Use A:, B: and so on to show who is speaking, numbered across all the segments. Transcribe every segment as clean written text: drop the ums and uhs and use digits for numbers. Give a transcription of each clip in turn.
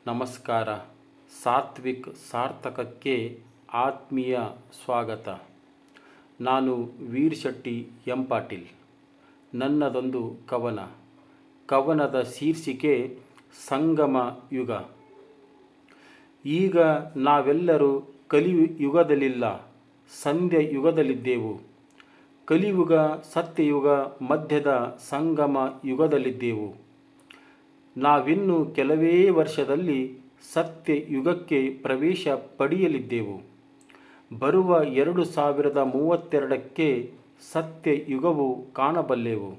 A: ನಮಸ್ಕಾರ. ಸಾತ್ವಿಕ್ ಸಾರ್ಥಕಕ್ಕೆ ಆತ್ಮೀಯ ಸ್ವಾಗತ. ನಾನು ವೀರ್ ಶೆಟ್ಟಿ ಎಂ ಪಾಟೀಲ್. ನನ್ನದೊಂದು ಕವನದ ಶೀರ್ಷಿಕೆ ಸಂಗಮ ಯುಗ. ಈಗ ನಾವೆಲ್ಲರೂ ಕಲಿಯುಗದಲ್ಲಿಲ್ಲ, ಸಂಧ್ಯ ಯುಗದಲ್ಲಿದ್ದೆವು. ಕಲಿಯುಗ ಸತ್ಯಯುಗ ಮಧ್ಯದ ಸಂಗಮ ಯುಗದಲ್ಲಿದ್ದೆವು. ನಾವಿನ್ನು ಕೆಲವೇ ವರ್ಷದಲ್ಲಿ ಸತ್ಯ ಯುಗಕ್ಕೆ ಪ್ರವೇಶ ಪಡೆಯಲಿದ್ದೆವು. ಬರುವ 2032ಕ್ಕೆ ಸತ್ಯ ಯುಗವು ಕಾಣಬಲ್ಲೆವು.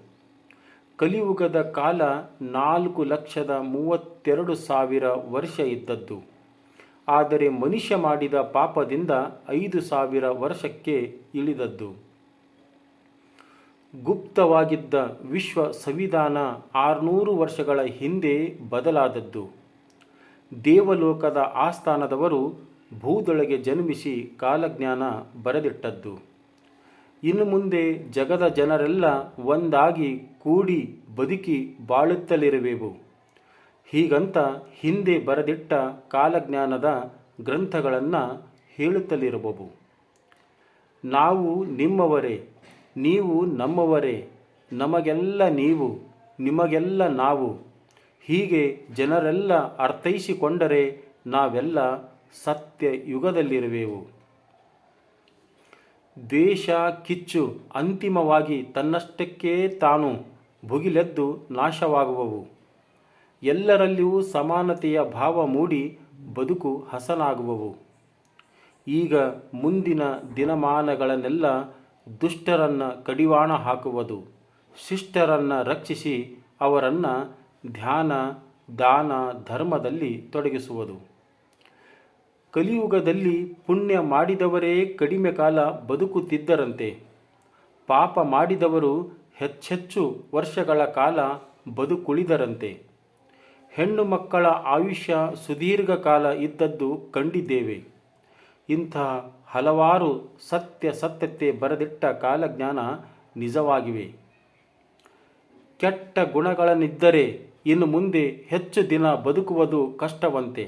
A: ಕಲಿಯುಗದ ಕಾಲ 4,32,000 ವರ್ಷ ಇದ್ದದ್ದು. ಆದರೆ ಮನುಷ್ಯ ಮಾಡಿದ ಪಾಪದಿಂದ 5,000 ವರ್ಷಕ್ಕೆ ಇಳಿದದ್ದು. ಗುಪ್ತವಾಗಿದ್ದ ವಿಶ್ವ ಸಂವಿಧಾನ 600 ವರ್ಷಗಳ ಹಿಂದೆ ಬದಲಾದದ್ದು. ದೇವಲೋಕದ ಆಸ್ಥಾನದವರು ಭೂದೊಳಗೆ ಜನ್ಮಿಸಿ ಕಾಲಜ್ಞಾನ ಬರೆದಿಟ್ಟದ್ದು. ಇನ್ನು ಮುಂದೆ ಜಗದ ಜನರೆಲ್ಲ ಒಂದಾಗಿ ಕೂಡಿ ಬದುಕಿ ಬಾಳುತ್ತಲಿರುವೆವು. ಹೀಗಂತ ಹಿಂದೆ ಬರೆದಿಟ್ಟ ಕಾಲಜ್ಞಾನದ ಗ್ರಂಥಗಳನ್ನು ಹೇಳುತ್ತಲಿರುವವು. ನಾವು ನಿಮ್ಮವರೇ, ನೀವು ನಮ್ಮವರೇ, ನಮಗೆಲ್ಲ ನೀವು, ನಿಮಗೆಲ್ಲ ನಾವು. ಹೀಗೆ ಜನರೆಲ್ಲ ಅರ್ಥೈಸಿಕೊಂಡರೆ ನಾವೆಲ್ಲ ಸತ್ಯ ಯುಗದಲ್ಲಿರುವೆವು. ದ್ವೇಷ, ಕಿಚ್ಚು ಅಂತಿಮವಾಗಿ ತನ್ನಷ್ಟಕ್ಕೆ ತಾನು ಭುಗಿಲೆದ್ದು ನಾಶವಾಗುವವು. ಎಲ್ಲರಲ್ಲಿಯೂ ಸಮಾನತೆಯ ಭಾವ ಮೂಡಿ ಬದುಕು ಹಸನಾಗುವವು. ಈಗ ಮುಂದಿನ ದಿನಮಾನಗಳನ್ನೆಲ್ಲ ದುಷ್ಟರನ್ನು ಕಡಿವಾಣ ಹಾಕುವುದು, ಶಿಷ್ಟರನ್ನು ರಕ್ಷಿಸಿ ಅವರನ್ನು ಧ್ಯಾನ, ದಾನ, ಧರ್ಮದಲ್ಲಿ ತೊಡಗಿಸುವುದು. ಕಲಿಯುಗದಲ್ಲಿ ಪುಣ್ಯ ಮಾಡಿದವರೇ ಕಡಿಮೆ ಕಾಲ ಬದುಕುತ್ತಿದ್ದರಂತೆ. ಪಾಪ ಮಾಡಿದವರು ಹೆಚ್ಚೆಚ್ಚು ವರ್ಷಗಳ ಕಾಲ ಬದುಕುಳಿದರಂತೆ. ಹೆಣ್ಣು ಮಕ್ಕಳ ಆಯುಷ್ಯ ಸುದೀರ್ಘ ಕಾಲ ಇದ್ದದ್ದು ಕಂಡಿದ್ದೇವೆ. ಇಂಥ ಹಲವಾರು ಸತ್ಯತೆ ಬರೆದಿಟ್ಟ ಕಾಲಜ್ಞಾನ ನಿಜವಾಗಿವೆ. ಕೆಟ್ಟ ಗುಣಗಳನ್ನಿದ್ದರೆ ಇನ್ನು ಮುಂದೆ ಹೆಚ್ಚು ದಿನ ಬದುಕುವುದು ಕಷ್ಟವಂತೆ.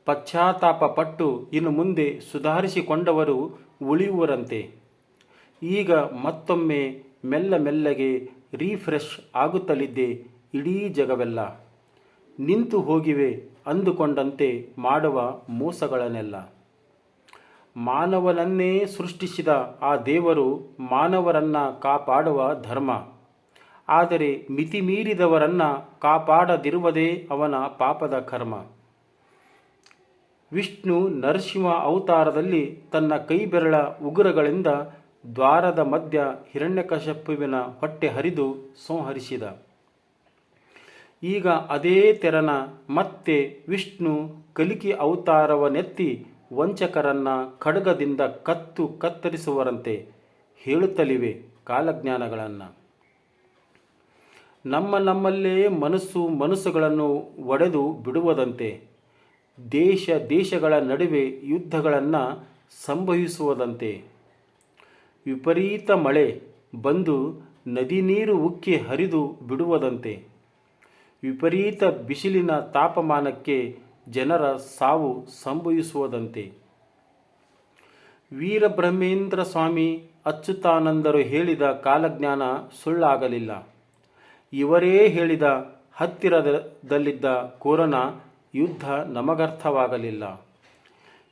A: ಪಶ್ಚಾತ್ತಾಪ ಪಟ್ಟು ಇನ್ನು ಮುಂದೆ ಸುಧಾರಿಸಿಕೊಂಡವರು ಉಳಿಯುವರಂತೆ. ಈಗ ಮತ್ತೊಮ್ಮೆ ಮೆಲ್ಲಗೆ ರೀಫ್ರೆಶ್ ಆಗುತ್ತಲಿದ್ದೆ ಇಡೀ ಜಗವೆಲ್ಲ. ನಿಂತು ಹೋಗಿವೆ ಅಂದುಕೊಂಡಂತೆ ಮಾಡುವ ಮೋಸಗಳನ್ನೆಲ್ಲ. ಮಾನವನನ್ನೇ ಸೃಷ್ಟಿಸಿದ ಆ ದೇವರು ಮಾನವರನ್ನು ಕಾಪಾಡುವ ಧರ್ಮ. ಆದರೆ ಮಿತಿಮೀರಿದವರನ್ನು ಕಾಪಾಡದಿರುವುದೇ ಅವನ ಪಾಪದ ಕರ್ಮ. ವಿಷ್ಣು ನರಸಿಂಹ ಅವತಾರದಲ್ಲಿ ತನ್ನ ಕೈಬೆರಳ ಉಗುರಗಳಿಂದ ದ್ವಾರದ ಮಧ್ಯ ಹಿರಣ್ಯಕಶಿಪುವಿನ ಹೊಟ್ಟೆ ಹರಿದು ಸಂಹರಿಸಿದ. ಈಗ ಅದೇ ತೆರನ ಮತ್ತೆ ವಿಷ್ಣು ಕಲಿಕಿ ಅವತಾರವನ್ನೆತ್ತಿ ವಂಚಕರನ್ನು ಖಡ್ಗದಿಂದ ಕತ್ತರಿಸುವರಂತೆ ಹೇಳುತ್ತಲಿವೆ ಕಾಲಜ್ಞಾನಗಳನ್ನು. ನಮ್ಮಲ್ಲೇ ಮನಸ್ಸುಗಳನ್ನು ಒಡೆದು ಬಿಡುವುದಂತೆ. ದೇಶಗಳ ನಡುವೆ ಯುದ್ಧಗಳನ್ನು ಸಂಭವಿಸುವುದಂತೆ. ವಿಪರೀತ ಮಳೆ ಬಂದು ನದಿ ನೀರು ಉಕ್ಕಿ ಹರಿದು ಬಿಡುವುದಂತೆ. ವಿಪರೀತ ಬಿಸಿಲಿನ ತಾಪಮಾನಕ್ಕೆ ಜನರ ಸಾವು ಸಂಭವಿಸುವುದಂತೆ. ವೀರಬ್ರಹ್ಮೇಂದ್ರ ಸ್ವಾಮಿ ಅಚ್ಯುತಾನಂದರು ಹೇಳಿದ ಕಾಲಜ್ಞಾನ ಸುಳ್ಳಾಗಲಿಲ್ಲ. ಇವರೇ ಹೇಳಿದ ಹತ್ತಿರದಲ್ಲಿದ್ದ ಕೊರೋನಾ ಯುದ್ಧ ನಮಗರ್ಥವಾಗಲಿಲ್ಲ.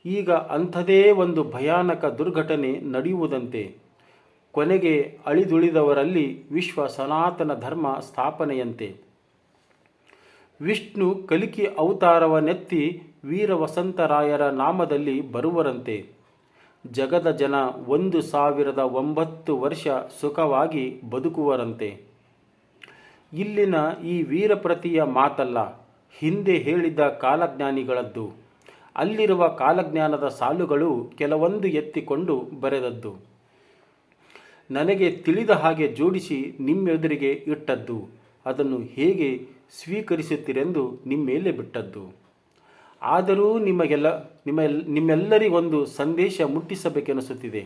A: ಈಗ ಅಂಥದೇ ಒಂದು ಭಯಾನಕ ದುರ್ಘಟನೆ ನಡೆಯುವುದಂತೆ. ಕೊನೆಗೆ ಅಳಿದುಳಿದವರಲ್ಲಿ ವಿಶ್ವ ಸನಾತನ ಧರ್ಮ ಸ್ಥಾಪನೆಯಂತೆ. ವಿಷ್ಣು ಕಲಿಕಿ ಅವತಾರವನ್ನೆತ್ತಿ ವೀರ ವಸಂತರಾಯರ ನಾಮದಲ್ಲಿ ಬರುವರಂತೆ. ಜಗದ ಜನ 1,009 ವರ್ಷ ಸುಖವಾಗಿ ಬದುಕುವರಂತೆ. ಇಲ್ಲಿನ ಈ ವೀರಪ್ರತಿಯ ಮಾತಲ್ಲ, ಹಿಂದೆ ಹೇಳಿದ ಕಾಲಜ್ಞಾನಿಗಳದ್ದು. ಅಲ್ಲಿರುವ ಕಾಲಜ್ಞಾನದ ಸಾಲುಗಳು ಕೆಲವೊಂದು ಎತ್ತಿಕೊಂಡು ಬರೆದದ್ದು. ನನಗೆ ತಿಳಿದ ಹಾಗೆ ಜೋಡಿಸಿ ನಿಮ್ಮೆದುರಿಗೆ ಇಟ್ಟದ್ದು. ಅದನ್ನು ಹೇಗೆ ಸ್ವೀಕರಿಸುತ್ತೀರೆಂದು ನಿಮ್ಮೇಲೆ ಬಿಟ್ಟದ್ದು. ಆದರೂ ನಿಮ್ಮೆಲ್ಲರಿಗೊಂದು ಸಂದೇಶ ಮುಟ್ಟಿಸಬೇಕೆನಿಸುತ್ತಿದೆ.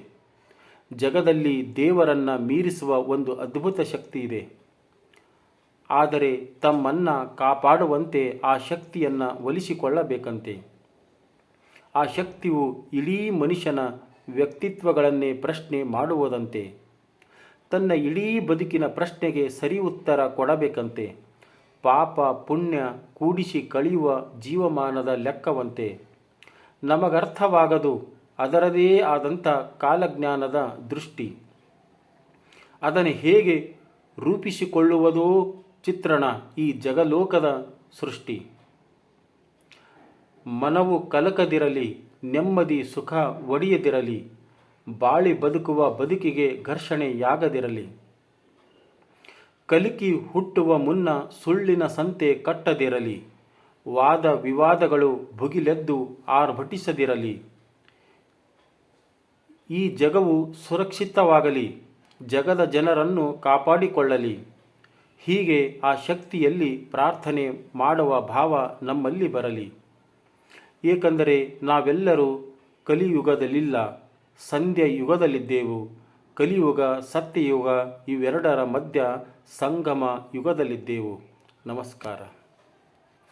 A: ಜಗದಲ್ಲಿ ದೇವರನ್ನು ಮೀರಿಸುವ ಒಂದು ಅದ್ಭುತ ಶಕ್ತಿ ಇದೆ. ಆದರೆ ತಮ್ಮನ್ನು ಕಾಪಾಡುವಂತೆ ಆ ಶಕ್ತಿಯನ್ನು ಒಲಿಸಿಕೊಳ್ಳಬೇಕಂತೆ. ಆ ಶಕ್ತಿಯು ಇಡೀ ಮನುಷ್ಯನ ವ್ಯಕ್ತಿತ್ವಗಳನ್ನೇ ಪ್ರಶ್ನೆ ಮಾಡುವುದಂತೆ. ತನ್ನ ಇಡೀ ಬದುಕಿನ ಪ್ರಶ್ನೆಗೆ ಸರಿ ಉತ್ತರ ಕೊಡಬೇಕಂತೆ. ಪಾಪ ಪುಣ್ಯ ಕೂಡಿಸಿ ಕಳೆಯುವ ಜೀವಮಾನದ ಲೆಕ್ಕವಂತೆ. ನಮಗರ್ಥವಾಗದು ಅದರದೇ ಆದಂಥ ಕಾಲಜ್ಞಾನದ ದೃಷ್ಟಿ. ಅದನ್ನು ಹೇಗೆ ರೂಪಿಸಿಕೊಳ್ಳುವುದೋ ಚಿತ್ರಣ ಈ ಜಗಲೋಕದ ಸೃಷ್ಟಿ. ಮನವು ಕಲಕದಿರಲಿ, ನೆಮ್ಮದಿ ಸುಖ ಒಡೆಯದಿರಲಿ, ಬಾಳಿ ಬದುಕುವ ಬದುಕಿಗೆ ಘರ್ಷಣೆಯಾಗದಿರಲಿ. ಕಲಿಕೆ ಹುಟ್ಟುವ ಮುನ್ನ ಸುಳ್ಳಿನ ಸಂತೆ ಕಟ್ಟದಿರಲಿ, ವಾದ ವಿವಾದಗಳು ಭುಗಿಲೆದ್ದು ಆರ್ಭಟಿಸದಿರಲಿ. ಈ ಜಗವು ಸುರಕ್ಷಿತವಾಗಲಿ, ಜಗದ ಜನರನ್ನು ಕಾಪಾಡಿಕೊಳ್ಳಲಿ. ಹೀಗೆ ಆ ಶಕ್ತಿಯಲ್ಲಿ ಪ್ರಾರ್ಥನೆ ಮಾಡುವ ಭಾವ ನಮ್ಮಲ್ಲಿ ಬರಲಿ. ಏಕೆಂದರೆ ನಾವೆಲ್ಲರೂ ಕಲಿಯುಗದಲ್ಲಿಲ್ಲ, ಸಂಧ್ಯಾ ಯುಗದಲ್ಲಿದ್ದೆವು. ಕಲಿಯುಗ ಸತ್ಯಯುಗ ಇವೆರಡರ ಮಧ್ಯ ಸಂಗಮ ಯುಗದಲ್ಲಿದ್ದೆವು. ನಮಸ್ಕಾರ.